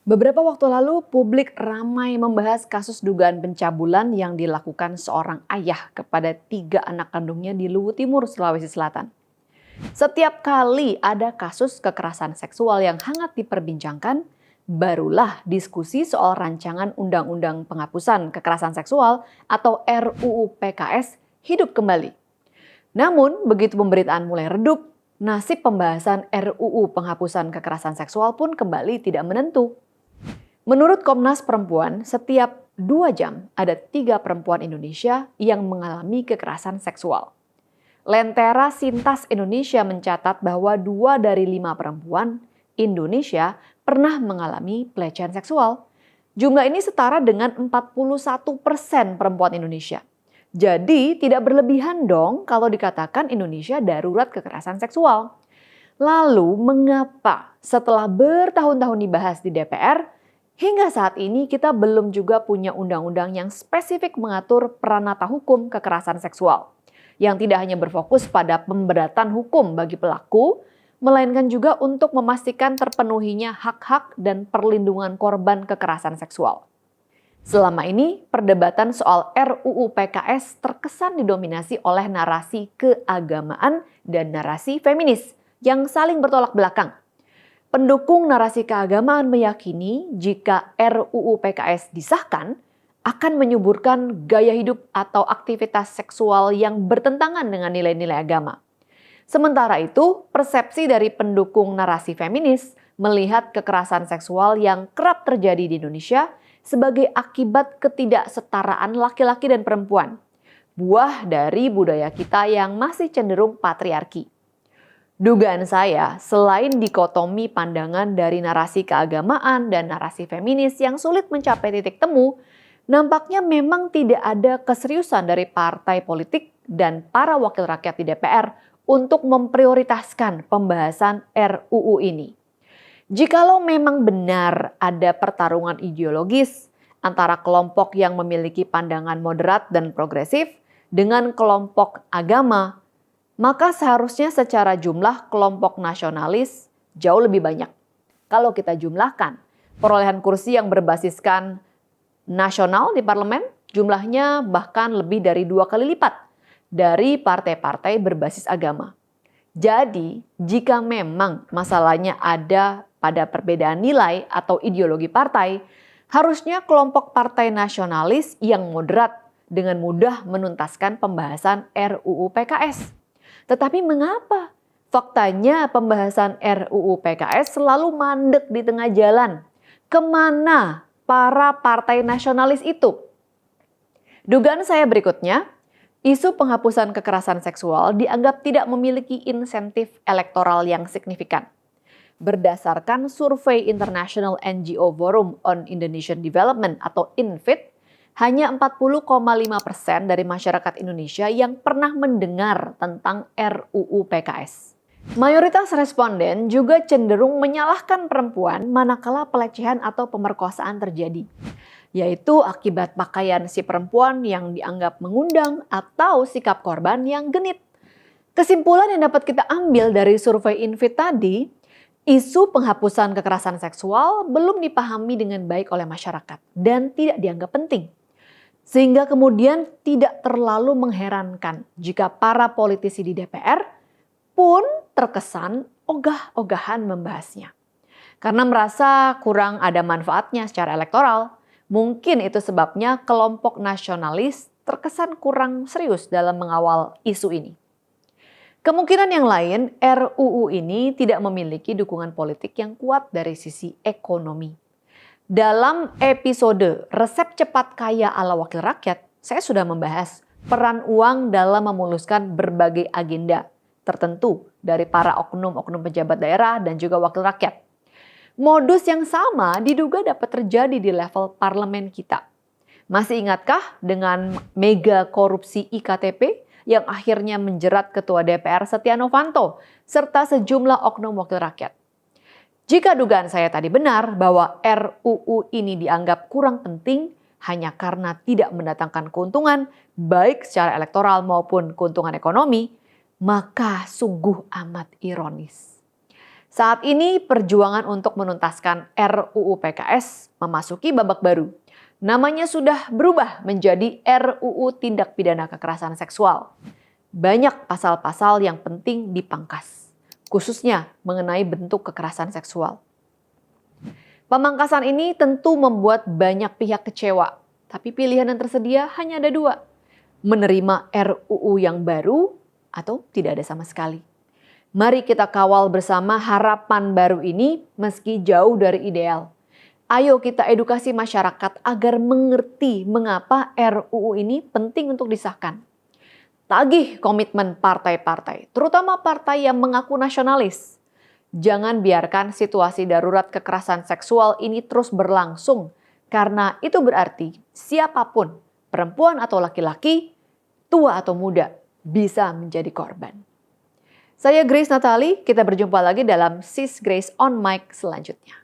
Beberapa waktu lalu, publik ramai membahas kasus dugaan pencabulan yang dilakukan seorang ayah kepada 3 anak kandungnya di Luwu Timur, Sulawesi Selatan. Setiap kali ada kasus kekerasan seksual yang hangat diperbincangkan, barulah diskusi soal rancangan Undang-Undang Penghapusan Kekerasan Seksual atau RUU PKS hidup kembali. Namun, begitu pemberitaan mulai redup, nasib pembahasan RUU Penghapusan Kekerasan Seksual pun kembali tidak menentu. Menurut Komnas Perempuan, setiap 2 jam ada 3 perempuan Indonesia yang mengalami kekerasan seksual. Lentera Sintas Indonesia mencatat bahwa 2 dari 5 perempuan Indonesia pernah mengalami pelecehan seksual. Jumlah ini setara dengan 41% perempuan Indonesia. Jadi tidak berlebihan dong kalau dikatakan Indonesia darurat kekerasan seksual. Lalu mengapa setelah bertahun-tahun dibahas di DPR, hingga saat ini kita belum juga punya undang-undang yang spesifik mengatur peranata hukum kekerasan seksual, yang tidak hanya berfokus pada pemberatan hukum bagi pelaku, melainkan juga untuk memastikan terpenuhinya hak-hak dan perlindungan korban kekerasan seksual. Selama ini, perdebatan soal RUU PKS terkesan didominasi oleh narasi keagamaan dan narasi feminis yang saling bertolak belakang. Pendukung narasi keagamaan meyakini jika RUU PKS disahkan akan menyuburkan gaya hidup atau aktivitas seksual yang bertentangan dengan nilai-nilai agama. Sementara itu, persepsi dari pendukung narasi feminis melihat kekerasan seksual yang kerap terjadi di Indonesia sebagai akibat ketidaksetaraan laki-laki dan perempuan, buah dari budaya kita yang masih cenderung patriarki. Dugaan saya, selain dikotomi pandangan dari narasi keagamaan dan narasi feminis yang sulit mencapai titik temu, nampaknya memang tidak ada keseriusan dari partai politik dan para wakil rakyat di DPR untuk memprioritaskan pembahasan RUU ini. Jikalau memang benar ada pertarungan ideologis antara kelompok yang memiliki pandangan moderat dan progresif dengan kelompok agama, maka seharusnya secara jumlah kelompok nasionalis jauh lebih banyak. Kalau kita jumlahkan perolehan kursi yang berbasiskan nasional di parlemen, jumlahnya bahkan lebih dari 2 kali lipat dari partai-partai berbasis agama. Jadi, jika memang masalahnya ada pada perbedaan nilai atau ideologi partai, harusnya kelompok partai nasionalis yang moderat dengan mudah menuntaskan pembahasan RUU PKS. Tetapi mengapa faktanya pembahasan RUU PKS selalu mandek di tengah jalan? Kemana para partai nasionalis itu? Dugaan saya berikutnya, isu penghapusan kekerasan seksual dianggap tidak memiliki insentif elektoral yang signifikan. Berdasarkan survei International NGO Forum on Indonesian Development atau INFID, hanya 40,5% dari masyarakat Indonesia yang pernah mendengar tentang RUU PKS. Mayoritas responden juga cenderung menyalahkan perempuan manakala pelecehan atau pemerkosaan terjadi, yaitu akibat pakaian si perempuan yang dianggap mengundang atau sikap korban yang genit. Kesimpulan yang dapat kita ambil dari survei INFID tadi, isu penghapusan kekerasan seksual belum dipahami dengan baik oleh masyarakat dan tidak dianggap penting. Sehingga kemudian tidak terlalu mengherankan jika para politisi di DPR pun terkesan ogah-ogahan membahasnya. Karena merasa kurang ada manfaatnya secara elektoral, mungkin itu sebabnya kelompok nasionalis terkesan kurang serius dalam mengawal isu ini. Kemungkinan yang lain, RUU ini tidak memiliki dukungan politik yang kuat dari sisi ekonomi. Dalam episode Resep Cepat Kaya ala Wakil Rakyat, saya sudah membahas peran uang dalam memuluskan berbagai agenda tertentu dari para oknum-oknum pejabat daerah dan juga wakil rakyat. Modus yang sama diduga dapat terjadi di level parlemen kita. Masih ingatkah dengan mega korupsi IKTP yang akhirnya menjerat Ketua DPR Setia Novanto serta sejumlah oknum wakil rakyat? Jika dugaan saya tadi benar bahwa RUU ini dianggap kurang penting hanya karena tidak mendatangkan keuntungan baik secara elektoral maupun keuntungan ekonomi, maka sungguh amat ironis. Saat ini perjuangan untuk menuntaskan RUU PKS memasuki babak baru. Namanya sudah berubah menjadi RUU Tindak Pidana Kekerasan Seksual. Banyak pasal-pasal yang penting dipangkas, khususnya mengenai bentuk kekerasan seksual. Pemangkasan ini tentu membuat banyak pihak kecewa, tapi pilihan yang tersedia hanya ada dua. Menerima RUU yang baru atau tidak ada sama sekali. Mari kita kawal bersama harapan baru ini meski jauh dari ideal. Ayo kita edukasi masyarakat agar mengerti mengapa RUU ini penting untuk disahkan. Tagih komitmen partai-partai, terutama partai yang mengaku nasionalis. Jangan biarkan situasi darurat kekerasan seksual ini terus berlangsung, karena itu berarti siapapun, perempuan atau laki-laki, tua atau muda, bisa menjadi korban. Saya Grace Natali, kita berjumpa lagi dalam Sis Grace on Mic selanjutnya.